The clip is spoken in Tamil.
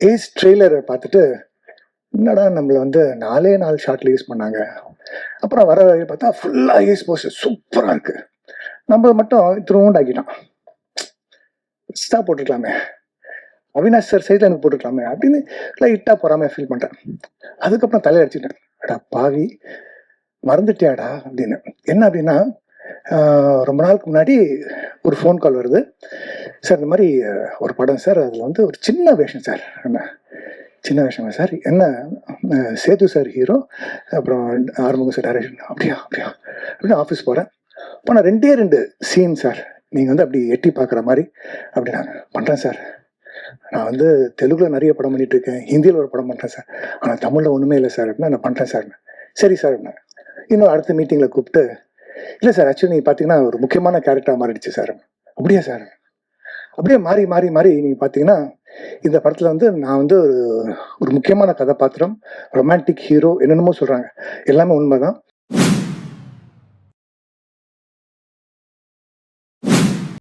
ஏஸ் ட்ரெய்லரை பார்த்துட்டு என்னடா நம்மளை வந்து 4 ஷார்ட்ல யூஸ் பண்ணாங்க. அப்புறம் வர வழி பார்த்தா ஃபுல்லாக ஏஸ் போஸ்டர் சூப்பராக இருக்கு. நம்ம மட்டும் இத்தினூண்டு ஆக்கிட்டோம். பெஸ்ட்டாக போட்டுக்கலாமே, அவினாஷ் சார் சைடில் எனக்கு போட்டுக்கலாமே அப்படின்னு லைட்டாக பொறாமையாக ஃபீல் பண்ணிட்டேன். அதுக்கப்புறம் தலையை அடிச்சுட்டேன், அடா பாவி மறந்துட்டியாடா அப்படின்னு. என்ன அப்படின்னா, ரொம்ப நாளுக்கு முன்னாடி ஒரு ஃபோன் கால் வருது. சார் இந்த மாதிரி ஒரு படம் சார், அதில் வந்து ஒரு சின்ன வேஷம் சார். என்ன சின்ன வேஷமா சார்? என்ன சேது சார் ஹீரோ, அப்புறம் ஆறுமுகம் சார் டைரக்ஷன். அப்படியா அப்படியா அப்படின்னு ஆஃபீஸ் போகிறேன். போனால் 2 சீன் சார், நீங்கள் வந்து அப்படி எட்டி பார்க்குற மாதிரி அப்படின்னாங்க. பண்ணுறேன் சார், நான் வந்து தெலுங்குல நிறைய படம் பண்ணிட்டு இருக்கேன், ஹிந்தியில் ஒரு படம் பண்ணுறேன் சார், ஆனால் தமிழில் ஒன்றுமே இல்லை சார் அப்படின்னா நான் பண்ணுறேன் சார். சரி சார் அப்படின்னா இன்னும் அடுத்த மீட்டிங்கில் கூப்பிட்டு, இல்லை சார் ஆக்சுவலி நீங்கள் பார்த்தீங்கன்னா ஒரு முக்கியமான கேரக்டராக மாறிடுச்சு சார். அப்படியா சார்? அப்படியே மாறி மாறி மாறி நீங்கள் பார்த்தீங்கன்னா இந்த படத்தில் வந்து நான் வந்து ஒரு முக்கியமான கதாபாத்திரம், ரொமான்டிக் ஹீரோ, என்னென்னமோ சொல்கிறாங்க, எல்லாமே உண்மைதான்.